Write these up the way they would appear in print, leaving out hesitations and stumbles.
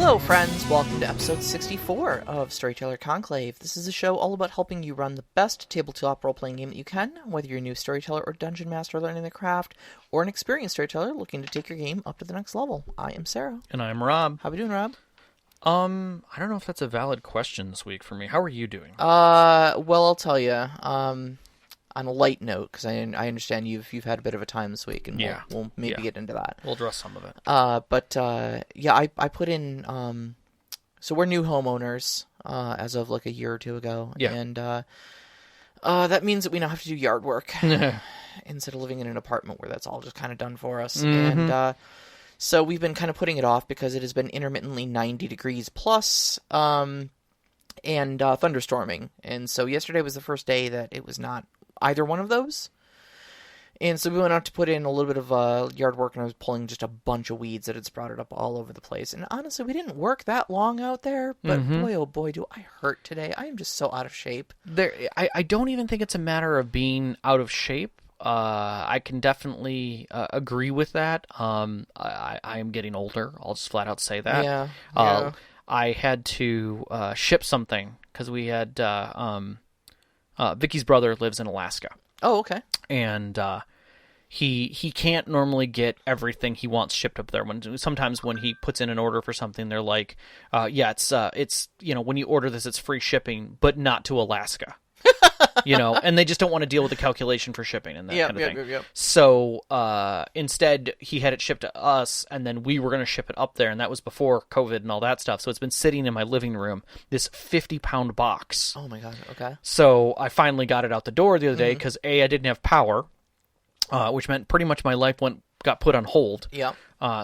Hello, friends. Welcome to episode 64 of Storyteller Conclave. This is a show all about helping you run the best tabletop role-playing game that you can, whether you're a new storyteller or dungeon master learning the craft, or an experienced storyteller looking to take your game up to the next level. I am Sarah. And I'm Rob. How we doing, Rob? I don't know if that's a valid question this week for me. How are you doing? Well, I'll tell you. On a light note, because I understand you've had a bit of a time this week, and we'll maybe get into that. We'll address some of it. I put in. So we're new homeowners as of like a year or two ago, and that means that we now have to do yard work instead of living in an apartment where that's all just kind of done for us. Mm-hmm. And so we've been kind of putting it off because it has been intermittently 90 degrees plus, and thunderstorming. And so yesterday was the first day that it was not either one of those. And so we went out to put in a little bit of yard work, and I was pulling just a bunch of weeds that had sprouted up all over the place. And honestly, we didn't work that long out there, but boy, oh boy, do I hurt today. I am just so out of shape. I don't even think it's a matter of being out of shape. I can definitely agree with that. I am getting older. I'll just flat out say that. Yeah. I had to ship something because we had Vicky's brother lives in Alaska. Oh, okay. And he can't normally get everything he wants shipped up there. Sometimes when he puts in an order for something, they're like, it's when you order this, it's free shipping, but not to Alaska. And they just don't want to deal with the calculation for shipping and that kind of thing. Yep. So instead, he had it shipped to us, and then we were going to ship it up there, and that was before COVID and all that stuff. So it's been sitting in my living room, this 50-pound box. Oh, my God. Okay. So I finally got it out the door the other day because, I didn't have power, which meant pretty much my life got put on hold. Yeah.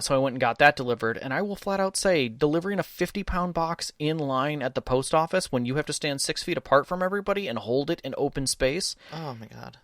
So I went and got that delivered, and I will flat out say, delivering a 50-pound box in line at the post office when you have to stand 6 feet apart from everybody and hold it in open space. Oh my God.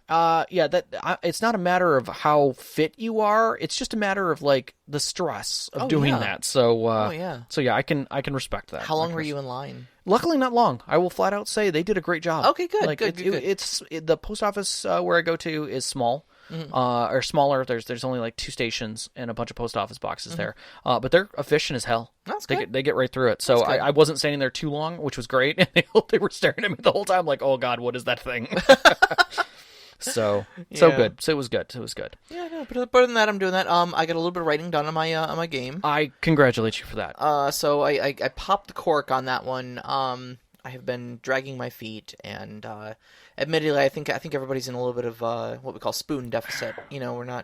It's not a matter of how fit you are. It's just a matter of like the stress of doing that. So, I can respect that. How long were you in line? Luckily, not long. I will flat out say they did a great job. Okay, good. Good. It's the post office where I go to is small. Or smaller. There's only like 2 stations and a bunch of post office boxes there. But they're efficient as hell. That's good. good. They get right through it. So I wasn't standing there too long, which was great. And they were staring at me the whole time like, oh God, what is that thing? So good. So it was good. Yeah, no, but other than that, I'm doing that. I got a little bit of writing done on my game. I congratulate you for that. So I popped the cork on that one. I have been dragging my feet, and admittedly, I think everybody's in a little bit of what we call spoon deficit.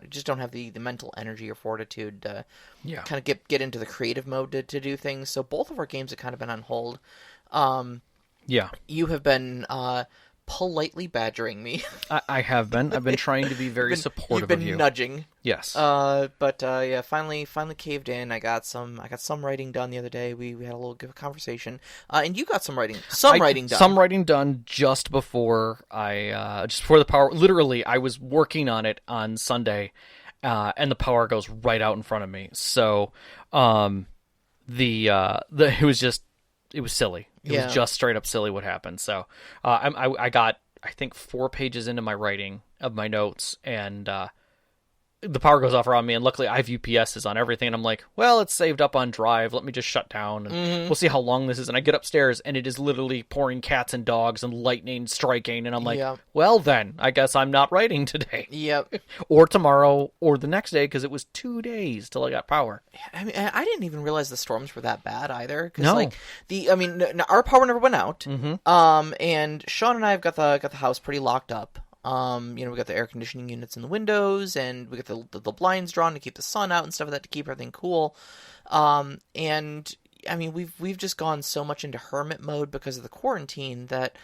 Just don't have the mental energy or fortitude to kind of get into the creative mode to do things. So both of our games have kind of been on hold. You have been politely badgering me. I have been. I've been trying to be very supportive of you. You've been nudging. Yes. Finally caved in. I got some writing done the other day. We had a little conversation. And you got some writing done. Some writing done just before the power. Literally, I was working on it on Sunday, and the power goes right out in front of me. So, it was silly. It was just straight up silly what happened. So I got, I think, 4 pages into my writing of my notes, and the power goes off around me, and luckily I have UPSs on everything, and I'm like, well, it's saved up on Drive, let me just shut down, and we'll see how long this is. And I get upstairs, and it is literally pouring cats and dogs and lightning striking, and I'm like, well then, I guess I'm not writing today. Yep. Or tomorrow, or the next day, because it was 2 days till I got power. I mean, I didn't even realize the storms were that bad either. No. Our power never went out, and Sean and I have got the house pretty locked up. We got the air conditioning units in the windows, and we got the blinds drawn to keep the sun out and stuff like that to keep everything cool. And I mean, we've just gone so much into hermit mode because of the quarantine that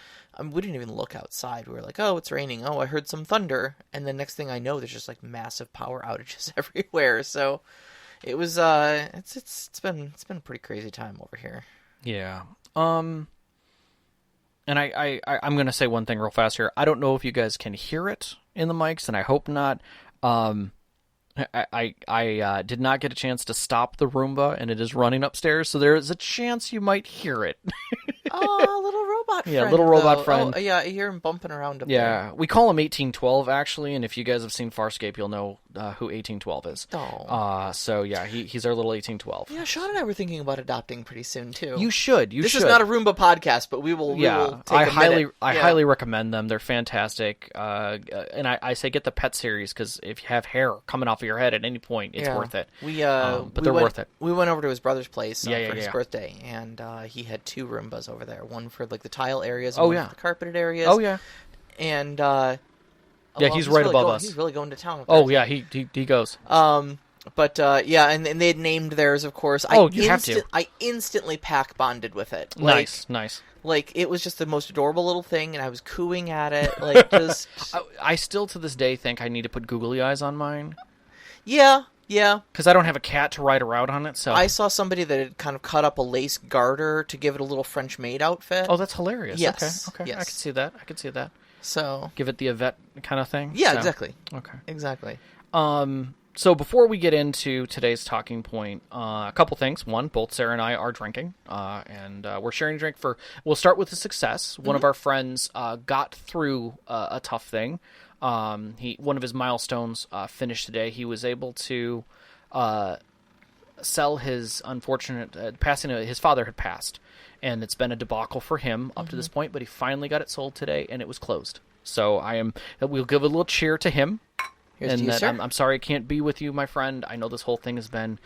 we didn't even look outside. We were like, oh, it's raining. Oh, I heard some thunder, and the next thing I know, there's just like massive power outages everywhere. So it was it's been a pretty crazy time over here. Yeah. And I'm going to say one thing real fast here. I don't know if you guys can hear it in the mics, and I hope not. I did not get a chance to stop the Roomba, and it is running upstairs, so there is a chance you might hear it. Oh, little robot friend. Yeah, little robot friend. Oh, yeah, I hear him bumping around up there. Yeah, we call him 1812, actually, and if you guys have seen Farscape, you'll know who 1812 is. Oh. So yeah, he's our little 1812. Yeah, Sean and I were thinking about adopting pretty soon too. You should. This is not a Roomba podcast, but we will. We will take I highly recommend them. They're fantastic. And I say get the pet series because if you have hair coming off of your head at any point, it's worth it. But they're worth it. We went over to his brother's place for his birthday, and he had 2 Roombas over there. One for like the tile areas, and one for the carpeted areas. Oh yeah. And he's right above us. He's really going to town. Oh yeah, he goes. But and they had named theirs, of course. You have to. I instantly pack bonded with it. Nice. Like it was just the most adorable little thing, and I was cooing at it. Like just. I still to this day think I need to put googly eyes on mine. Yeah. Because I don't have a cat to ride around on it, so... I saw somebody that had kind of cut up a lace garter to give it a little French maid outfit. Oh, that's hilarious. Yes. Okay. Yes. I can see that. So... Give it the Yvette kind of thing? Yeah, exactly. Okay. Exactly. So before we get into today's talking point, a couple things. One, both Sarah and I are drinking, and we're sharing a drink for... We'll start with a success. One of our friends got through a tough thing. One of his milestones finished today. He was able to sell his unfortunate passing. His father had passed, and it's been a debacle for him up to this point. But he finally got it sold today, and it was closed. So we'll give a little cheer to him. Here's to you, sir. I'm sorry I can't be with you, my friend. I know this whole thing has been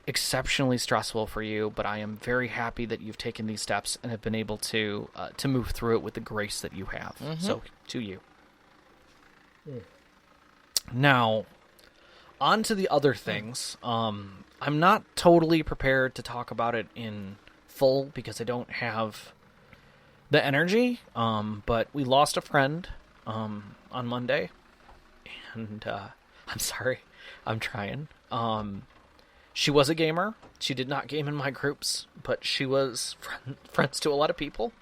exceptionally stressful for you, but I am very happy that you've taken these steps and have been able to move through it with the grace that you have. So to you. Now, on to the other things. I'm not totally prepared to talk about it in full because I don't have the energy. But we lost a friend on Monday, and I'm sorry. I'm trying. She was a gamer. She did not game in my groups, but she was friends to a lot of people.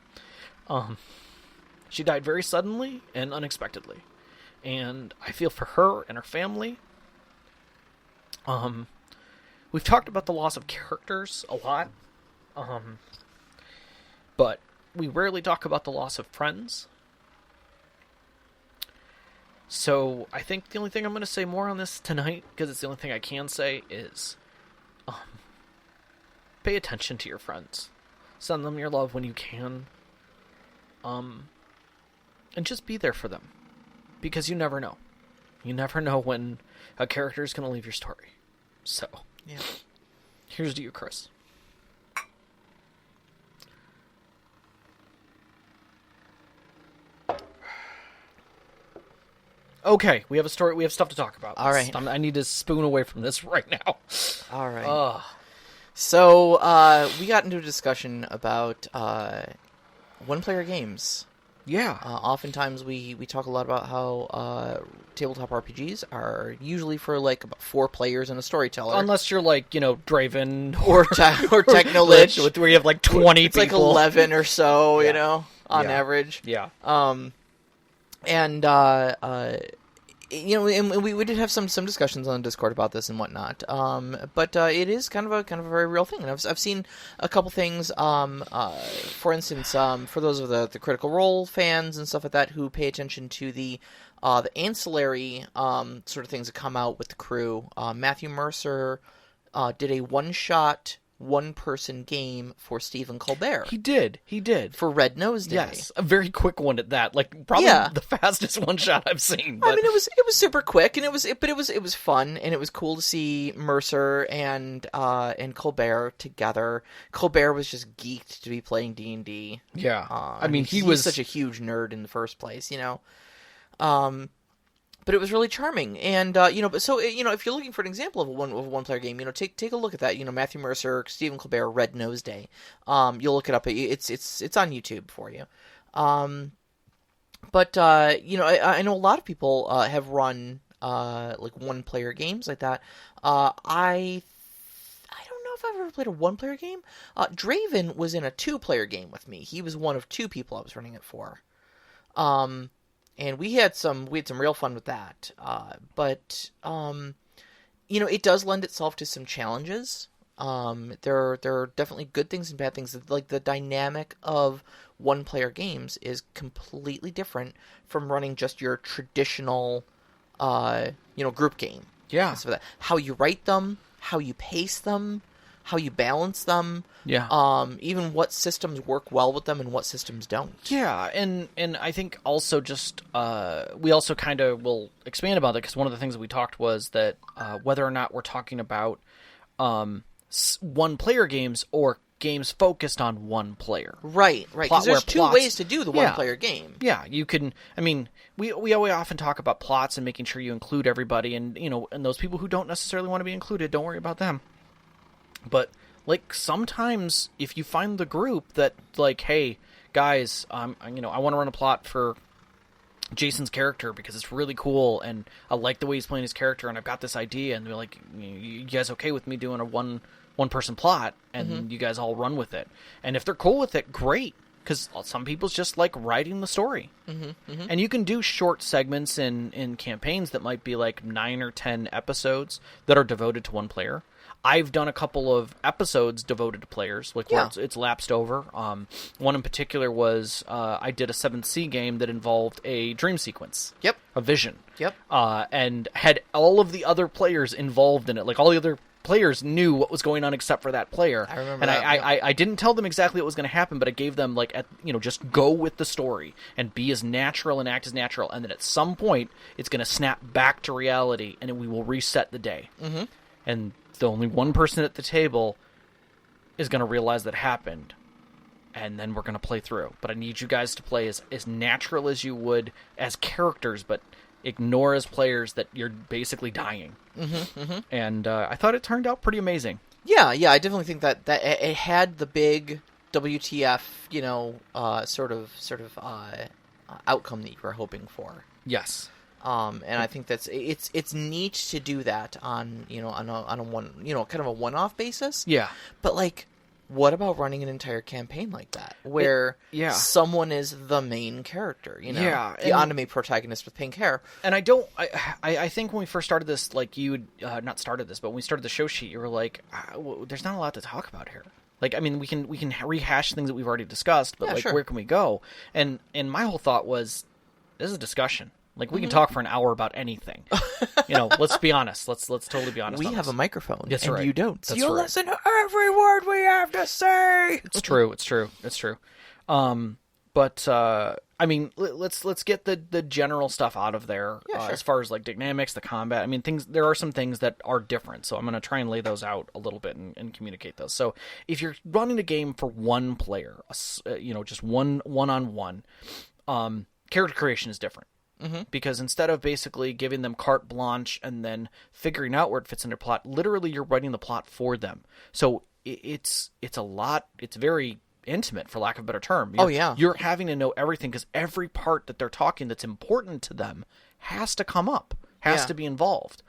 She died very suddenly and unexpectedly. And I feel for her and her family. We've talked about the loss of characters a lot. But we rarely talk about the loss of friends. So I think the only thing I'm going to say more on this tonight, because it's the only thing I can say, is pay attention to your friends. Send them your love when you can. And just be there for them. Because you never know. You never know when a character is going to leave your story. So, yeah. Here's to you, Chris. Okay, we have a story. We have stuff to talk about. All right. I need to spoon away from this right now. All right. So, we got into a discussion about one-player games. Yeah. Oftentimes we talk a lot about how tabletop RPGs are usually for like about 4 players and a storyteller. Unless you're like, Draven or Technolich, where you have like 20 it's people. Like 11 or so, on average. Yeah. And we did have some discussions on Discord about this and whatnot. But it is kind of a very real thing. And I've seen a couple things. For instance, for those of the Critical Role fans and stuff like that who pay attention to the ancillary sort of things that come out with the crew, Matthew Mercer did a one-shot, one-person game for Stephen Colbert. He did. For Red Nose Day. Yes, a very quick one at that. Like probably the fastest one shot I've seen. But... I mean, it was super quick, and it was fun, and it was cool to see Mercer and Colbert together. Colbert was just geeked to be playing D&D. Yeah, I mean, he was such a huge nerd in the first place, But it was really charming, and if you're looking for an example of a one-player game, take a look at that. Matthew Mercer, Stephen Colbert, Red Nose Day. You'll look it up. It's on YouTube for you. But I know a lot of people have run like one-player games like that. I don't know if I've ever played a one-player game. Draven was in a 2-player game with me. He was one of 2 people I was running it for. And we had some real fun with that. But it does lend itself to some challenges. There are definitely good things and bad things. Like the dynamic of one-player games is completely different from running just your traditional, group game. Yeah. So that, how you write them, how you pace them, how you balance them. Yeah. Even what systems work well with them and what systems don't. Yeah, and I think also just we also kind of will expand about it, because one of the things that we talked was that whether or not we're talking about one-player games or games focused on one player. Right. Because there's two ways to do the one-player game. Yeah, you can. I mean, we often talk about plots and making sure you include everybody, and and those people who don't necessarily want to be included, don't worry about them. But like sometimes, if you find the group that like, hey guys, I want to run a plot for Jason's character because it's really cool, and I like the way he's playing his character, and I've got this idea, and they're like, you guys okay with me doing a one person plot, and you guys all run with it? And if they're cool with it, great, because some people just like writing the story. And you can do short segments in campaigns that might be like 9 or 10 episodes that are devoted to one player. I've done a couple of episodes devoted to players, like where it's lapsed over. One in particular was I did a 7th Sea game that involved a dream sequence. Yep. A vision. Yep. And had all of the other players involved in it. Like all the other players knew what was going on except for that player. I remember and that. I didn't tell them exactly what was going to happen, but I gave them like just go with the story and be as natural and act as natural, and then at some point it's going to snap back to reality, and we will reset the day. And the only one person at the table is going to realize that happened, and then we're going to play through. But I need you guys to play as natural as you would as characters, but ignore as players that you're basically dying. And I thought it turned out pretty amazing. Yeah, I definitely think that it had the big WTF, sort of outcome that you were hoping for. Yes. And I think it's neat to do that on a one, kind of a one-off basis. Yeah. But like, what about running an entire campaign like that, where someone is the main character, the anime protagonist with pink hair? And I think when we first started this, like you would, not started this, but when we started the show sheet, you were like, there's not a lot to talk about here. Like, I mean, we can rehash things that we've already discussed, but where can we go? And my whole thought was, this is a discussion. Like, we can talk for an hour about anything. Let's be honest. Let's totally be honest. We have a microphone, That's and right. you don't. That's You'll right. listen to every word we have to say. It's true. But I mean, let's get the general stuff out of there. Sure. As far as like dynamics, the combat. I mean, there are some things that are different. So I'm going to try and lay those out a little bit and communicate those. So if you're running a game for one player, just one-on-one, character creation is different. Because instead of basically giving them carte blanche and then figuring out where it fits in their plot, literally you're writing the plot for them. So it's a lot. It's very intimate, for lack of a better term. You're having to know everything, because every part that they're talking that's important to them has to come up, has to be involved.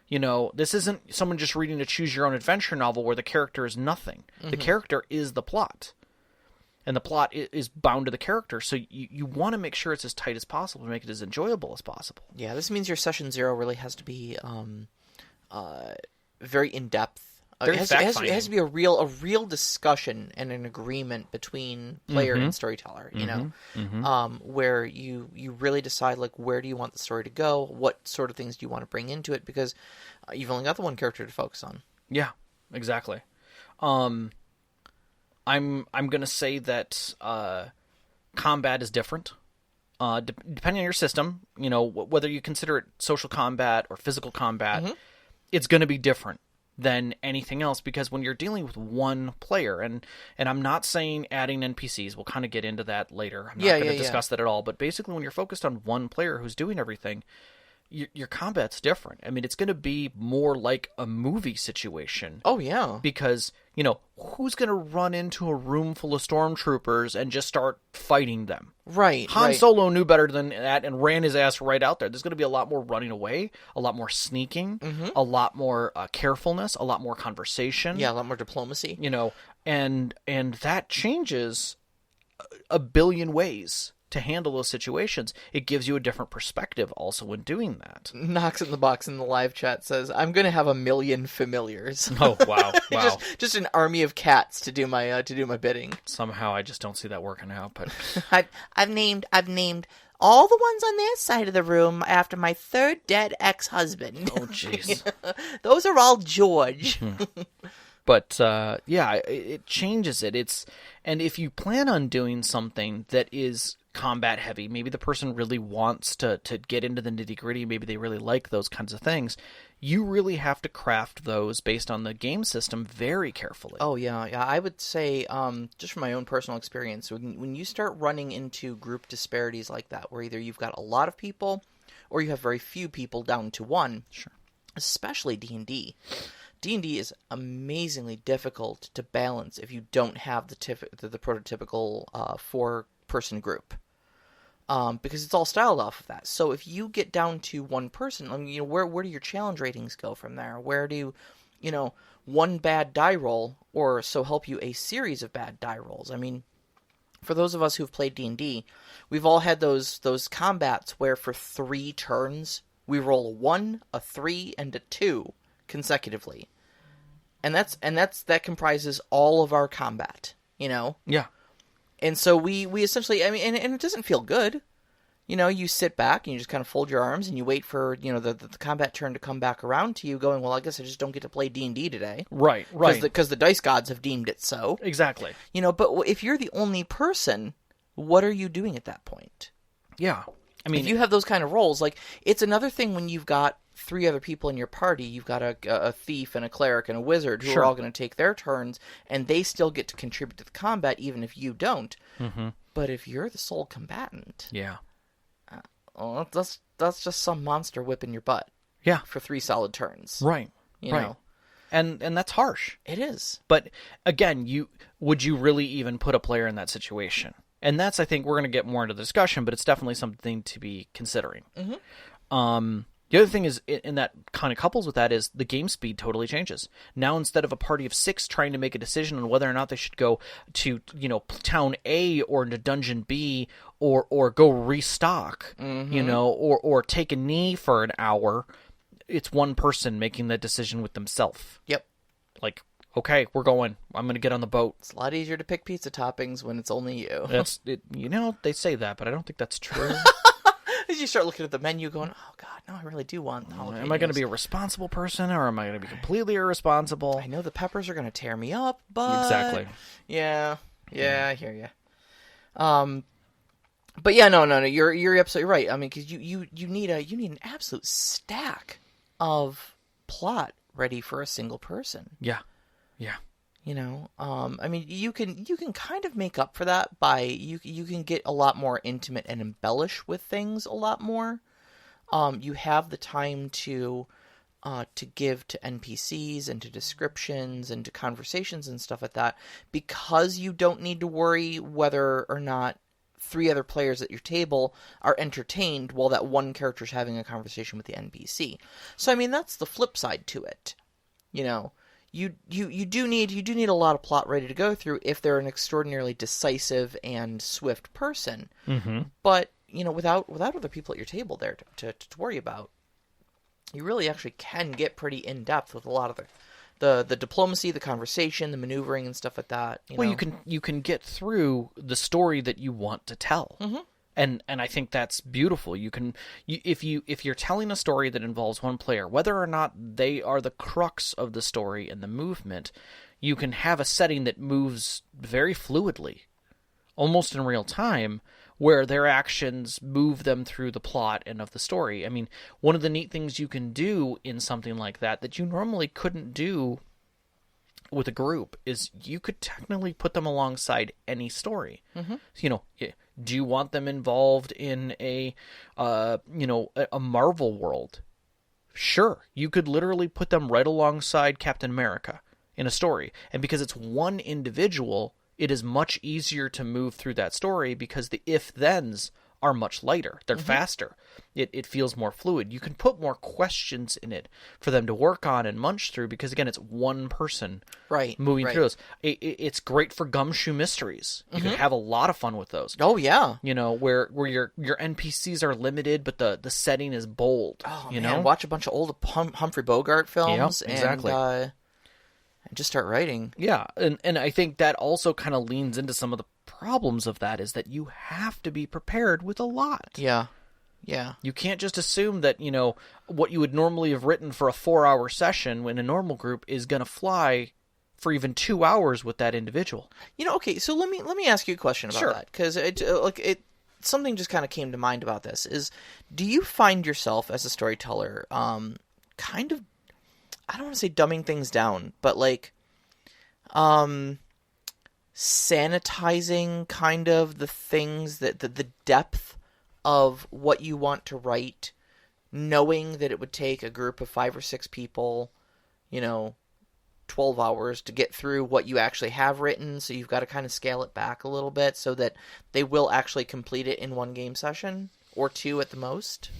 This isn't someone just reading a choose your own adventure novel where the character is nothing. The character is the plot. And the plot is bound to the character, so you want to make sure it's as tight as possible to make it as enjoyable as possible. Yeah, this means your session 0 really has to be very in depth. It has to be a real discussion and an agreement between player and storyteller. Where you really decide, like, where do you want the story to go? What sort of things do you want to bring into it? Because you've only got the one character to focus on. Yeah, exactly. I'm going to say that combat is different, depending on your system. Whether you consider it social combat or physical combat, it's going to be different than anything else, because when you're dealing with one player, and I'm not saying adding NPCs, we'll kind of get into that later. I'm not going to discuss that at all. But basically, when you're focused on one player who's doing everything, your combat's different. I mean, it's going to be more like a movie situation. Oh, yeah. Because, who's going to run into a room full of stormtroopers and just start fighting them? Right. Han Solo knew better than that and ran his ass right out there. There's going to be a lot more running away, a lot more sneaking, a lot more carefulness, a lot more conversation. Yeah, a lot more diplomacy. And that changes a billion ways to handle those situations. It gives you a different perspective also when doing that. Knocks in the box in the live chat says, I'm going to have 1 million familiars. Oh, wow. just an army of cats to do my bidding. Somehow I just don't see that working out, but I've named all the ones on their side of the room after my third dead ex-husband. Oh, jeez. Those are all George. But, it changes it. And if you plan on doing something that is combat heavy, maybe the person really wants to get into the nitty gritty, maybe they really like those kinds of things, you really have to craft those based on the game system very carefully. Oh, yeah. I would say, just from my own personal experience, when you start running into group disparities like that, where either you've got a lot of people or you have very few people down to one, sure, especially D&D. D&D is amazingly difficult to balance if you don't have the prototypical 4-person group, because it's all styled off of that. So if you get down to one person, I mean, where do your challenge ratings go from there? Where do one bad die roll, or so help you a series of bad die rolls? I mean, for those of us who've played D&D, we've all had those combats where for 3 turns we roll a 1, a 3, and a 2 consecutively. And that comprises all of our combat, Yeah. And so we essentially, I mean, and it doesn't feel good. You sit back and you just kind of fold your arms and you wait for, the combat turn to come back around to you, going, well, I guess I just don't get to play D&D today. Right. Because the dice gods have deemed it so. Exactly. But if you're the only person, what are you doing at that point? Yeah. I mean, if you have those kind of rolls, like, it's another thing when you've got 3 other people in your party. You've got a thief and a cleric and a wizard who sure, are all going to take their turns, and they still get to contribute to the combat even if you don't. Mm-hmm. But if you're the sole combatant, yeah, well, that's just some monster whipping your butt. Yeah, for 3 solid turns. Right. You right. know? And that's harsh. It is. But again, would you really even put a player in that situation? And that's, I think, we're going to get more into the discussion, but it's definitely something to be considering. Mm-hmm. The other thing is, in that kind of couples with that, is the game speed totally changes. Now, instead of a party of 6 trying to make a decision on whether or not they should go to, town A or into dungeon B, or go restock, mm-hmm, or take a knee for an hour, it's one person making that decision with themselves. Yep. Like, okay, we're going. I'm going to get on the boat. It's a lot easier to pick pizza toppings when it's only you. They say that, but I don't think that's true. As you start looking at the menu going, oh, God, no, I really do want jalapenos. Am I going to be a responsible person, or am I going to be completely irresponsible? I know the peppers are going to tear me up, but... Exactly. Yeah, I hear you. But yeah, no, you're absolutely right. I mean, because you need an absolute stack of plot ready for a single person. Yeah. I mean, you can kind of make up for that by you can get a lot more intimate and embellish with things a lot more. You have the time to give to NPCs and to descriptions and to conversations and stuff like that, because you don't need to worry whether or not 3 other players at your table are entertained while that one character's having a conversation with the NPC. So I mean, that's the flip side to it. You do need a lot of plot ready to go through if they're an extraordinarily decisive and swift person. Mm-hmm. But without other people at your table there to worry about, you really actually can get pretty in depth with a lot of the diplomacy, the conversation, the maneuvering, and stuff like that. You can get through the story that you want to tell. Mm-hmm. And I think that's beautiful. If you're telling a story that involves one player, whether or not they are the crux of the story and the movement, you can have a setting that moves very fluidly, almost in real time, where their actions move them through the plot and of the story. I mean, one of the neat things you can do in something like that you normally couldn't do with a group is you could technically put them alongside any story. Mm-hmm. Do you want them involved in a Marvel world? Sure. You could literally put them right alongside Captain America in a story. And because it's one individual, it is much easier to move through that story because the if-thens are much lighter. They're mm-hmm. faster. It feels more fluid. You can put more questions in it for them to work on and munch through because, again, it's one person moving through those. It's great for gumshoe mysteries. You mm-hmm. can have a lot of fun with those. Oh, yeah. Where your NPCs are limited, but the setting is bold. Oh, man. Watch a bunch of old Humphrey Bogart films. Yep, exactly. And Just start writing. Yeah, and I think that also kind of leans into some of the problems of that, is that you have to be prepared with a lot. Yeah. Yeah. You can't just assume that, what you would normally have written for a 4-hour session when a normal group is going to fly for even 2 hours with that individual. Okay, so let me ask you a question about Sure. that, because something just kind of came to mind about this. Is, do you find yourself as a storyteller kind of, I don't want to say dumbing things down, but sanitizing kind of the things that the depth of what you want to write, knowing that it would take a group of 5 or 6 people, 12 hours to get through what you actually have written, so you've got to kind of scale it back a little bit so that they will actually complete it in one game session, or 2 at the most?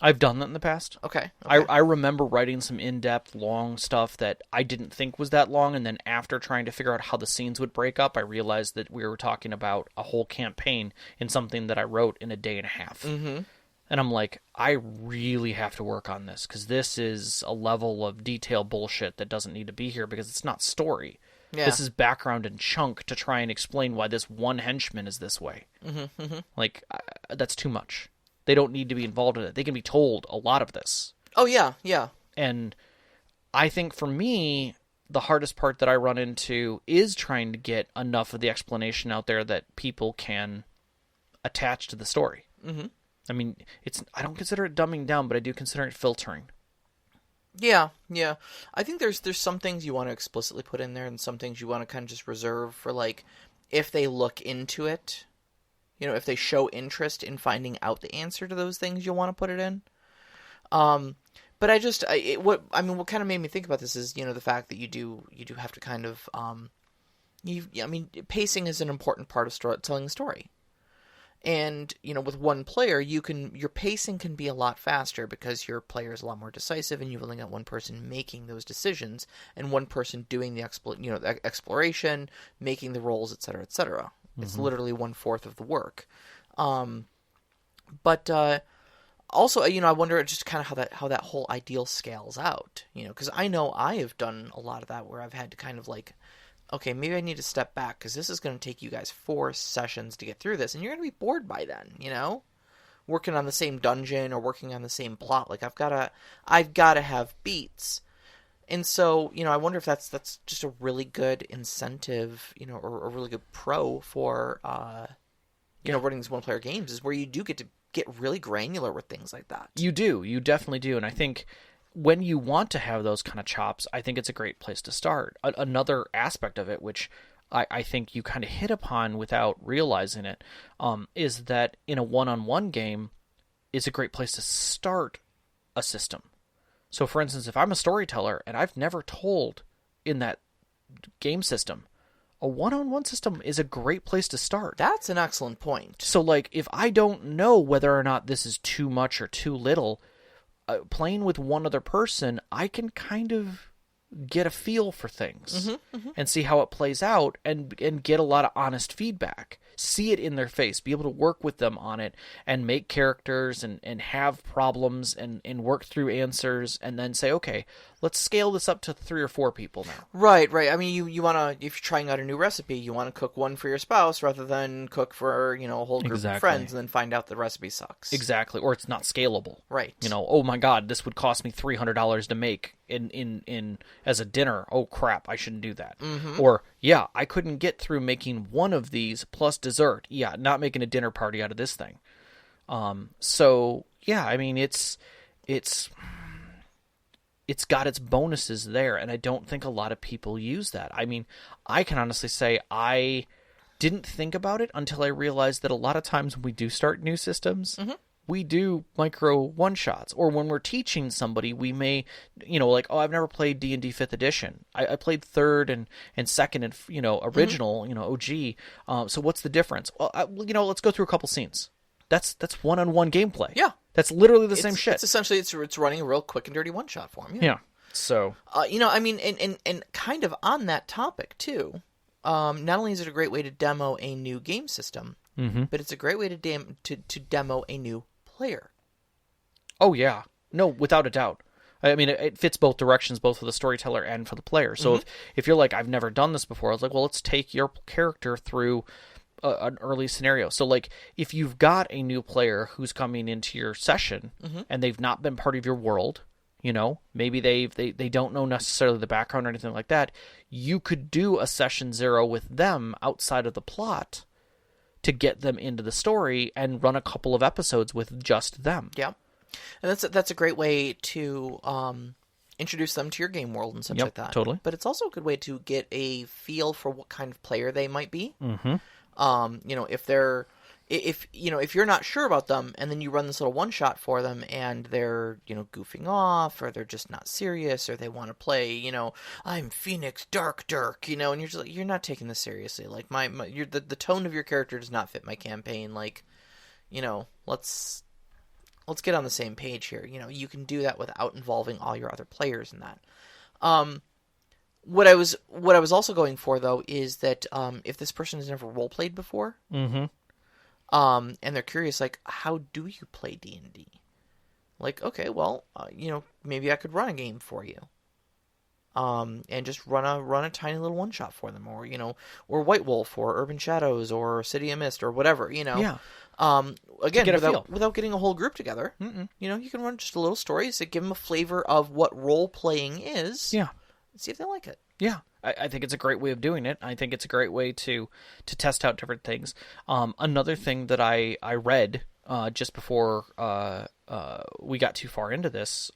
I've done that in the past. Okay. I remember writing some in-depth, long stuff that I didn't think was that long, and then after trying to figure out how the scenes would break up, I realized that we were talking about a whole campaign in something that I wrote in a day and a half. Mm-hmm. And I'm like, I really have to work on this, because this is a level of detail bullshit that doesn't need to be here, because it's not story. Yeah. This is background and chunk to try and explain why this one henchman is this way. Mm-hmm. Mm-hmm. Like, that's too much. They don't need to be involved in it. They can be told a lot of this. Oh, yeah, yeah. And I think for me, the hardest part that I run into is trying to get enough of the explanation out there that people can attach to the story. Mm-hmm. I mean, I don't consider it dumbing down, but I do consider it filtering. Yeah, yeah. I think there's some things you want to explicitly put in there, and some things you want to kind of just reserve for, if they look into it. If they show interest in finding out the answer to those things, you'll want to put it in. But what kind of made me think about this is, the fact that you do have to kind of, pacing is an important part of telling a story. And, with one player, your pacing can be a lot faster because your player is a lot more decisive, and you've only got one person making those decisions, and one person doing the exploration, making the rolls, etc., etc. It's literally 1/4 of the work. But also, I wonder just kind of how that whole ideal scales out. Because I know I have done a lot of that where I've had to kind of okay, maybe I need to step back because this is going to take you guys 4 sessions to get through this, and you're going to be bored by then. Working on the same dungeon or working on the same plot. I've got to have beats. And so, I wonder if that's just a really good incentive, or a really good pro for, running these one-player games, is where you do get to get really granular with things like that. You do. You definitely do. And I think when you want to have those kind of chops, I think it's a great place to start. Another aspect of it, which I think you kind of hit upon without realizing it, is that in a one-on-one game is a great place to start a system. So, for instance, if I'm a storyteller and I've never told in that game system, a one-on-one system is a great place to start. That's an excellent point. So, if I don't know whether or not this is too much or too little, playing with one other person, I can kind of get a feel for things and see how it plays out and get a lot of honest feedback. See it in their face, be able to work with them on it and make characters and have problems and work through answers, and then say, okay, let's scale this up to 3 or 4 people now. Right. I mean, you want to, if you're trying out a new recipe, you want to cook one for your spouse rather than cook for, a whole group of friends and then find out the recipe sucks. Exactly. Or it's not scalable. Right. Oh my God, this would cost me $300 to make in as a dinner. Oh crap, I shouldn't do that. Or, yeah, I couldn't get through making one of these plus dessert. Yeah, not making a dinner party out of this thing. So yeah, I mean, it's got its bonuses there, and I don't think a lot of people use that. I mean, I can honestly say I didn't think about it until I realized that a lot of times when we do start new systems, we do micro one-shots. Or when we're teaching somebody, we may, I've never played D&D 5th edition. I played 3rd and 2nd and, original, OG. So what's the difference? Well, let's go through a couple scenes. That's one-on-one gameplay. Yeah. That's literally the same shit. It's essentially, it's running a real quick and dirty one-shot for him. Yeah. So. And kind of on that topic, too, not only is it a great way to demo a new game system, but it's a great way to demo a new player. Oh, yeah. No, without a doubt. I mean, it fits both directions, both for the storyteller and for the player. So if you're like, I've never done this before, I was like, well, let's take your character through an early scenario. So like, if you've got a new player who's coming into your session and they've not been part of your world, you know, maybe they don't know necessarily the background or anything like that, you could do a session 0 with them outside of the plot to get them into the story and run a couple of episodes with just them. Yeah. And that's a great way to introduce them to your game world and such like that. Totally. But it's also a good way to get a feel for what kind of player they might be. Mm-hmm. You know, if you're not sure about them, and then you run this little one shot for them, and they're, you know, goofing off, or they're just not serious, or they want to play, you know, I'm Phoenix Dark Dirk, you know, and you're just like, you're not taking this seriously. Like the tone of your character does not fit my campaign. Like, you know, let's get on the same page here. You know, you can do that without involving all your other players in that. What I was also going for, though, is that if this person has never role played before, and they're curious, like, how do you play D&D? Like, okay, well, you know, maybe I could run a game for you, and just run a tiny little one shot for them, or, you know, or White Wolf, or Urban Shadows, or City of Mist, or whatever, you know. Yeah. Again, without getting a whole group together, you know, you can run just a little story to give them a flavor of what role playing is. Yeah. See if they like it. Yeah, I think it's a great way of doing it. I think it's a great way to test out different things. Another thing that I read just before we got too far into this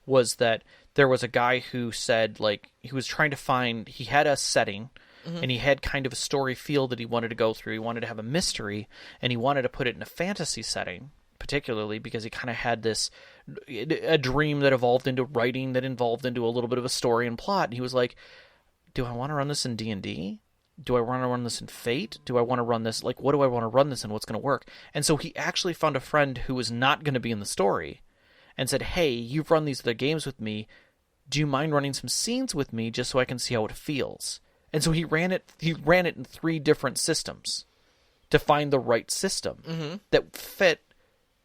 was that there was a guy who said, like, he was trying to find, he had a setting, and he had kind of a story feel that he wanted to go through. He wanted to have a mystery, and he wanted to put it in a fantasy setting, particularly because he kind of had a dream that evolved into writing, that evolved into a little bit of a story and plot. And he was like, do I want to run this in D&D? Do I want to run this in Fate? Do I want to run this, like, what do I want to run this in? What's going to work? And so he actually found a friend who was not going to be in the story and said, hey, you've run these other games with me. Do you mind running some scenes with me just so I can see how it feels? And so he ran it in 3 different systems to find the right system that fit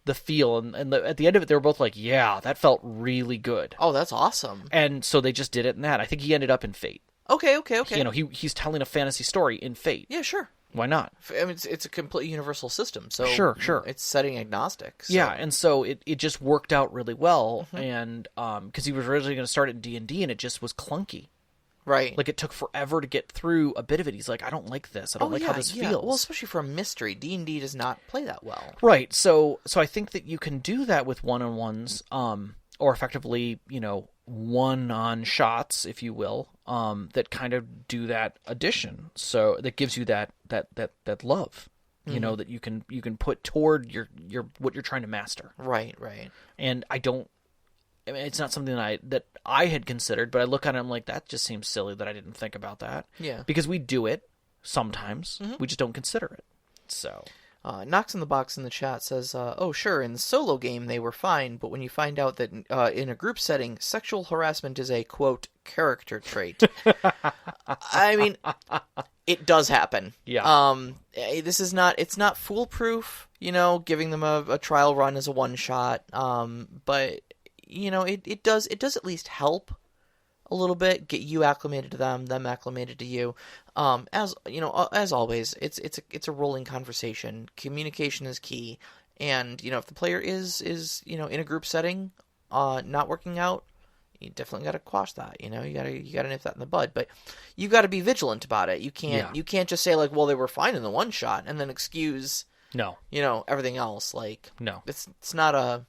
the feel, and at the end of it, they were both like, yeah, that felt really good. Oh, that's awesome. And so they just did it in that. I think he ended up in Fate. Okay. You know, he's telling a fantasy story in Fate. Yeah, sure. Why not? I mean, it's a complete universal system, so sure. It's setting agnostic. So. Yeah, and so it just worked out really well, and because he was originally going to start it in D&D, and it just was clunky. Right. Like, it took forever to get through a bit of it. He's like, I don't like this. I don't like how this feels. Well, especially for a mystery. D&D does not play that well. Right. So I think that you can do that with one-on-ones, or effectively, you know, one-on shots, if you will, that kind of do that addition. So that gives you that love, you know, that you can put toward your what you're trying to master. Right. And I mean, it's not something that I had considered, but I look at it and I'm like, that just seems silly that I didn't think about that. Yeah. Because we do it sometimes. We just don't consider it. So. Knox in the Box in the chat says, oh, sure, in the solo game they were fine, but when you find out that in a group setting, sexual harassment is a, quote, character trait. I mean, it does happen. Yeah. It's not foolproof, you know, giving them a trial run as a one-shot, but... You know, it does at least help a little bit, get you acclimated to them acclimated to you. As you know, as always, it's a rolling conversation. Communication is key, and you know, if the player is you know, in a group setting, not working out, you definitely got to quash that. You know, you gotta nip that in the bud. But you got to be vigilant about it. You can't just say like, well, they were fine in the one shot, and then excuse you know, everything else. Like, no, it's not a.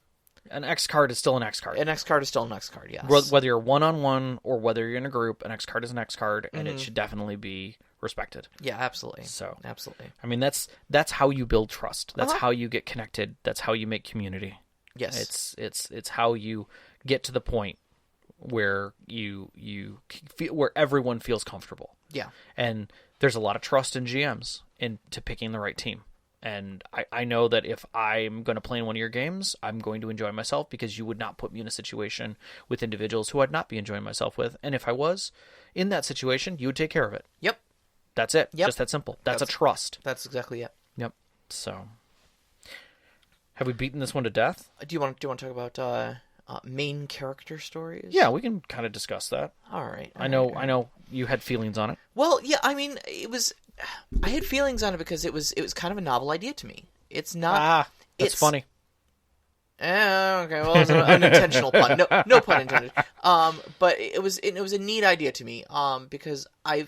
An X card is still an X card. An X card is still an X card, yes. Whether you're one-on-one or whether you're in a group, an X card is an X card, and it should definitely be respected. Yeah, absolutely. So, absolutely. I mean, that's how you build trust. That's how you get connected. That's how you make community. Yes. It's how you get to the point where you feel, where everyone feels comfortable. Yeah. And there's a lot of trust in GMs into picking the right team. And I know that if I'm going to play in one of your games, I'm going to enjoy myself because you would not put me in a situation with individuals who I'd not be enjoying myself with. And if I was in that situation, you would take care of it. Yep. That's it. Yep. Just that simple. That's a trust. That's exactly it. Yep. So, have we beaten this one to death? Do you want to talk about main character stories. Yeah, we can kind of discuss that. All right. I know you had feelings on it. Well, yeah, I mean, I had feelings on it because it was kind of a novel idea to me. It's not. That's funny. Okay, well, it was an unintentional pun. No pun intended. But it was a neat idea to me. Because I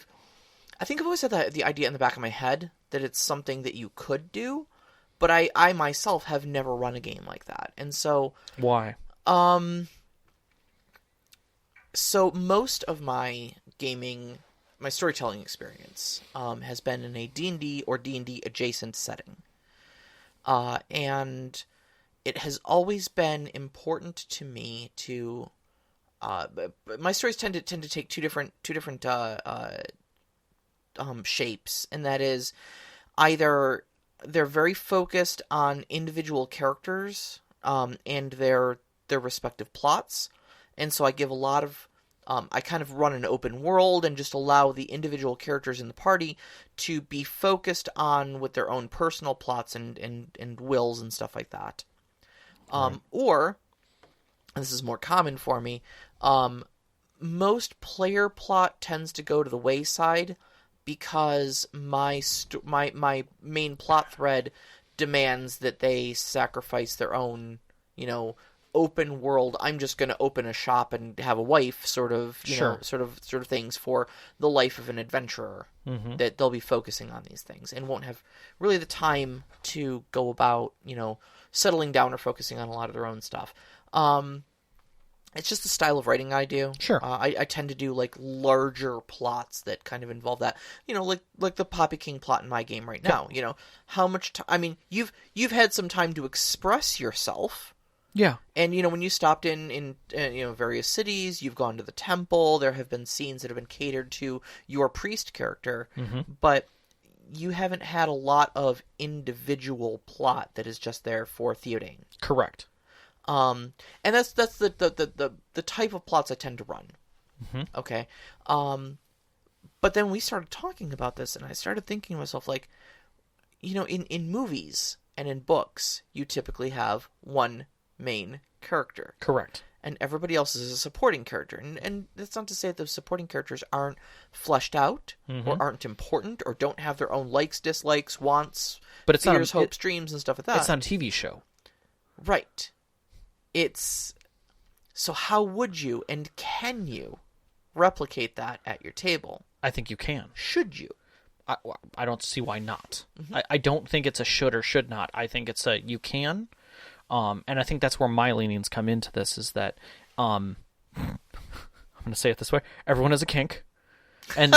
think I've always had the idea in the back of my head that it's something that you could do, but I myself have never run a game like that, and so why? So most of my storytelling experience has been in a D&D or D&D adjacent setting, and it has always been important to me to. My stories tend to take two different shapes, and that is either they're very focused on individual characters and their respective plots, and so I give a lot of I kind of run an open world and just allow the individual characters in the party to be focused on with their own personal plots and wills and stuff like that. Or, and this is more common for me, most player plot tends to go to the wayside because my main plot thread demands that they sacrifice their own, open world. I'm just going to open a shop and have a wife sort of things for the life of an adventurer. Mm-hmm. That they'll be focusing on these things and won't have really the time to go about, settling down or focusing on a lot of their own stuff. It's just the style of writing I do. Sure. I tend to do like larger plots that kind of involve that. Like the Poppy King plot in my game right now. Yeah. How much time? I mean, you've had some time to express yourself. Yeah. And when you stopped in various cities, you've gone to the temple. There have been scenes that have been catered to your priest character, mm-hmm. but you haven't had a lot of individual plot that is just there for Theoden. Correct. And that's the type of plots I tend to run. Mm-hmm. Okay. But then we started talking about this, and I started thinking to myself, like, in movies and in books, you typically have one main character. Correct. And everybody else is a supporting character. And that's not to say that those supporting characters aren't fleshed out, mm-hmm. or aren't important, or don't have their own likes, dislikes, wants, but fears, hopes, dreams, and stuff like that. It's not a TV show. Right. So how would you and can you replicate that at your table? I think you can. Should you? I don't see why not. Mm-hmm. I don't think it's a should or should not. I think it's a you can. And I think that's where my leanings come into this, is that I'm going to say it this way. Everyone has a kink. And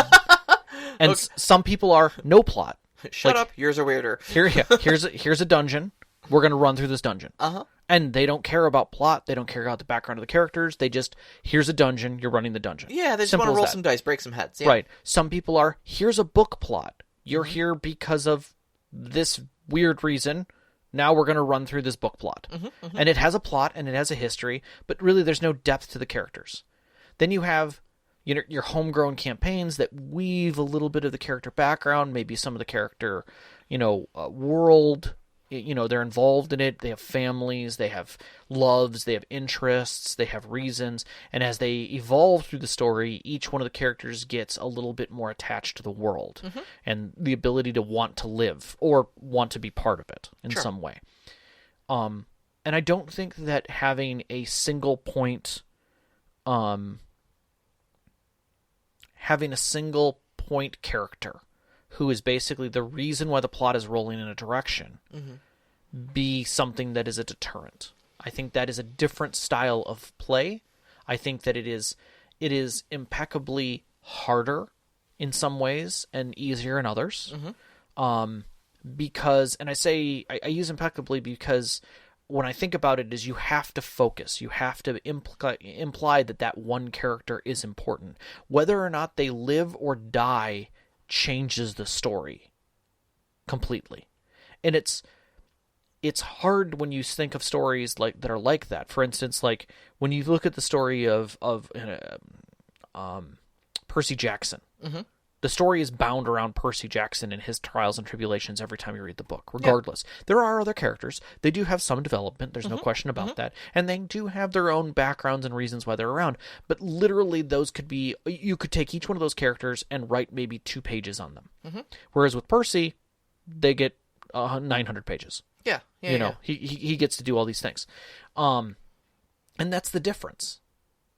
okay. Some people are no plot. Shut up. Yours are weirder. Here's a dungeon. We're going to run through this dungeon. Uh-huh. And they don't care about plot. They don't care about the background of the characters. They just, here's a dungeon. You're running the dungeon. Yeah, they just want to roll some dice, break some heads. Yeah. Right. Some people are, here's a book plot. You're mm-hmm. here because of this weird reason. Now we're going to run through this book plot. Mm-hmm, mm-hmm. And it has a plot and it has a history, but really there's no depth to the characters. Then you have your homegrown campaigns that weave a little bit of the character background, maybe some of the character, world. They're involved in it. They have families, they have loves, they have interests, they have reasons. And as they evolve through the story, each one of the characters gets a little bit more attached to the world mm-hmm. and the ability to want to live or want to be part of it in some way. And I don't think that having a single point, character who is basically the reason why the plot is rolling in a direction, mm-hmm. be something that is a deterrent. I think that is a different style of play. I think that it is impeccably harder in some ways and easier in others. Mm-hmm. Because, and I use impeccably because when I think about it is you have to focus. You have to imply that one character is important. Whether or not they live or die changes the story completely. And it's hard when you think of stories that are like that. For instance, like when you look at the story of Percy Jackson, mm-hmm. The story is bound around Percy Jackson and his trials and tribulations every time you read the book, regardless. Yeah. There are other characters. They do have some development. There's no question about that. And they do have their own backgrounds and reasons why they're around. But literally, those could be... You could take each one of those characters and write maybe 2 pages on them. Whereas with Percy, they get 900 pages. Yeah. You know, he gets to do all these things. And that's the difference.